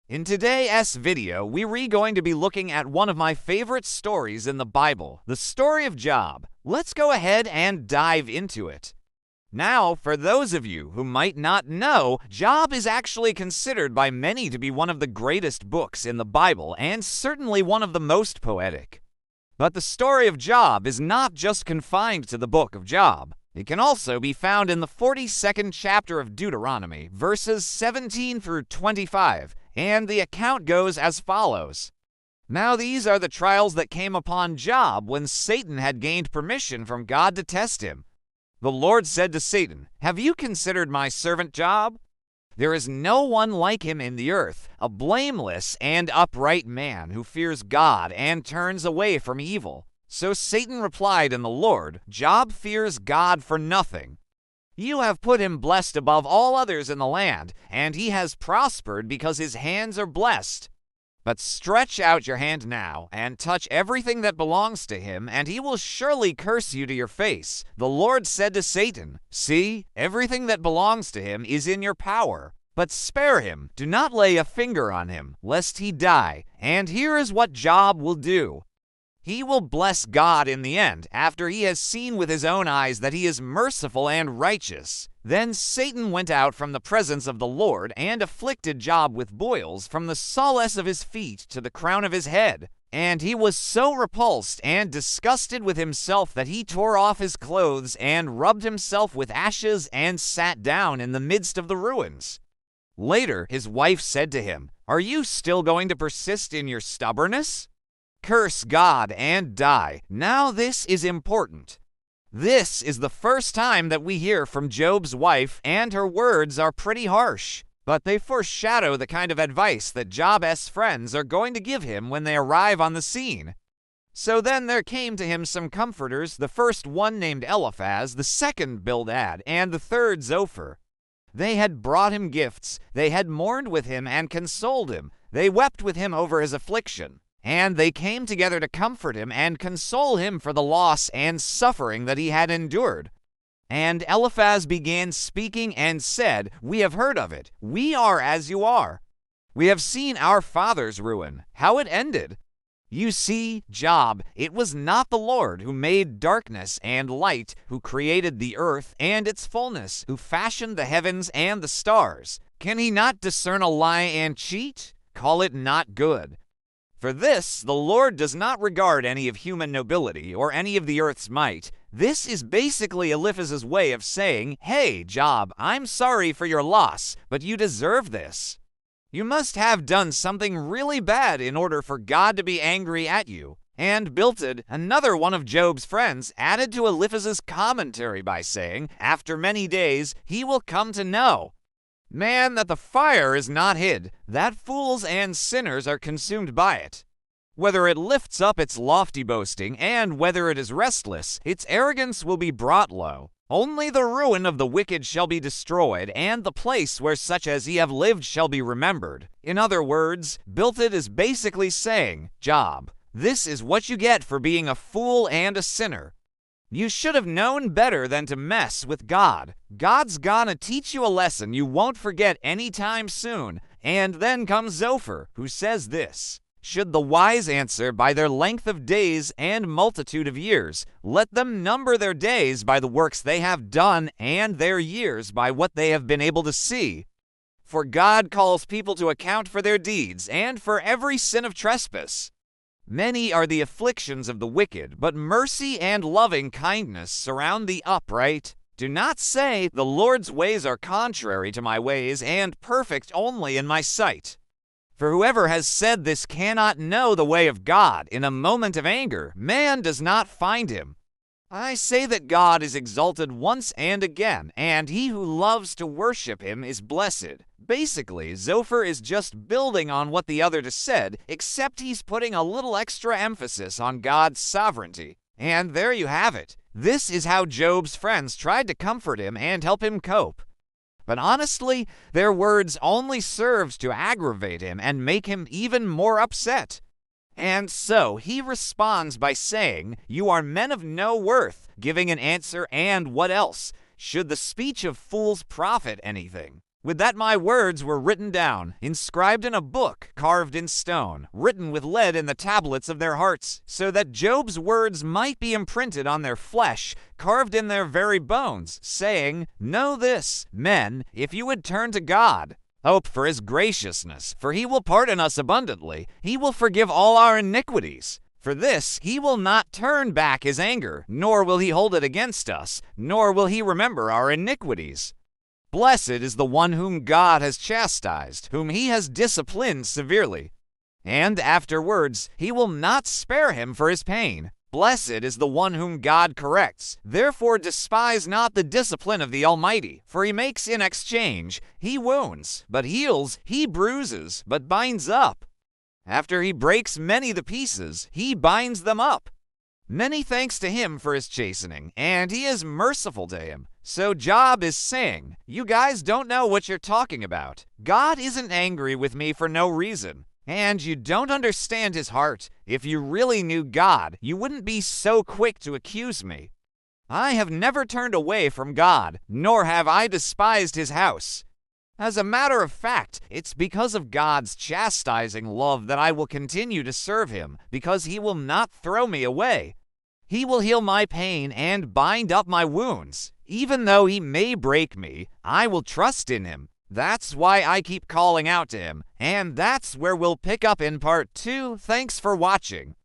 In today's video, we're going to be looking at one of my favorite stories in the Bible, the story of Job. Let's go ahead and dive into it. Now, for those of you who might not know, Job is actually considered by many to be one of the greatest books in the Bible and certainly one of the most poetic. But the story of Job is not just confined to the book of Job. It can also be found in the 42nd chapter of Deuteronomy, verses 17 through 25, and the account goes as follows. Now these are the trials that came upon Job when Satan had gained permission from God to test him. The Lord said to Satan, "Have you considered my servant Job? There is no one like him in the earth, a blameless and upright man who fears God and turns away from evil." So Satan replied in the Lord, "Job fears God for nothing. You have put him blessed above all others in the land, and he has prospered because his hands are blessed. But stretch out your hand now and touch everything that belongs to him, and he will surely curse you to your face." The Lord said to Satan, "See, everything that belongs to him is in your power. But spare him, do not lay a finger on him, lest he die. And here is what Job will do. He will bless God in the end, after he has seen with his own eyes that he is merciful and righteous." Then Satan went out from the presence of the Lord and afflicted Job with boils from the soles of his feet to the crown of his head. And he was so repulsed and disgusted with himself that he tore off his clothes and rubbed himself with ashes and sat down in the midst of the ruins. Later, his wife said to him, "Are you still going to persist in your stubbornness? Curse God and die." Now this is important. This is the first time that we hear from Job's wife, and her words are pretty harsh, but they foreshadow the kind of advice that Job's friends are going to give him when they arrive on the scene. So then there came to him some comforters, the first one named Eliphaz, the second Bildad, and the third Zophar. They had brought him gifts, they had mourned with him and consoled him, they wept with him over his affliction. And they came together to comfort him and console him for the loss and suffering that he had endured. And Eliphaz began speaking and said, "We have heard of it. We are as you are. We have seen our father's ruin, how it ended. You see, Job, it was not the Lord who made darkness and light, who created the earth and its fullness, who fashioned the heavens and the stars. Can he not discern a lie and cheat? Call it not good. For this, the Lord does not regard any of human nobility or any of the earth's might." This is basically Eliphaz's way of saying, "Hey, Job, I'm sorry for your loss, but you deserve this. You must have done something really bad in order for God to be angry at you." And Bildad, another one of Job's friends, added to Eliphaz's commentary by saying, "After many days, he will come to know, man, that the fire is not hid, that fools and sinners are consumed by it. Whether it lifts up its lofty boasting, and whether it is restless, its arrogance will be brought low. Only the ruin of the wicked shall be destroyed, and the place where such as ye have lived shall be remembered." In other words, Bildad is basically saying, "Job, this is what you get for being a fool and a sinner. You should have known better than to mess with God. God's gonna teach you a lesson you won't forget anytime soon." And then comes Zophar, who says this, "Should the wise answer by their length of days and multitude of years, let them number their days by the works they have done and their years by what they have been able to see. For God calls people to account for their deeds and for every sin of trespass. Many are the afflictions of the wicked, but mercy and loving kindness surround the upright. Do not say, 'The Lord's ways are contrary to my ways and perfect only in my sight.' For whoever has said this cannot know the way of God. In a moment of anger, man does not find him. I say that God is exalted once and again, and he who loves to worship him is blessed." Basically, Zophar is just building on what the other just said, except he's putting a little extra emphasis on God's sovereignty. And there you have it. This is how Job's friends tried to comfort him and help him cope. But honestly, their words only served to aggravate him and make him even more upset. And so he responds by saying, "You are men of no worth," giving an answer, and what else? Should the speech of fools profit anything? Would that my words were written down, inscribed in a book, carved in stone, written with lead in the tablets of their hearts, so that Job's words might be imprinted on their flesh, carved in their very bones, saying, Know this, men, if you would turn to God, hope for his graciousness, for he will pardon us abundantly, he will forgive all our iniquities. For this he will not turn back his anger, nor will he hold it against us, nor will he remember our iniquities. Blessed is the one whom God has chastised, whom he has disciplined severely. And afterwards he will not spare him for his pain. Blessed is the one whom God corrects. Therefore despise not the discipline of the Almighty, for he makes in exchange, he wounds, but heals, he bruises, but binds up. After he breaks many the pieces, he binds them up. Many thanks to him for his chastening, and he is merciful to him. So Job is saying, you guys don't know what you're talking about. God isn't angry with me for no reason. And you don't understand his heart. If you really knew God, you wouldn't be so quick to accuse me. I have never turned away from God, nor have I despised his house. As a matter of fact, it's because of God's chastising love that I will continue to serve him, because he will not throw me away. He will heal my pain and bind up my wounds. Even though he may break me, I will trust in him. That's why I keep calling out to him, and that's where we'll pick up in part 2. Thanks for watching.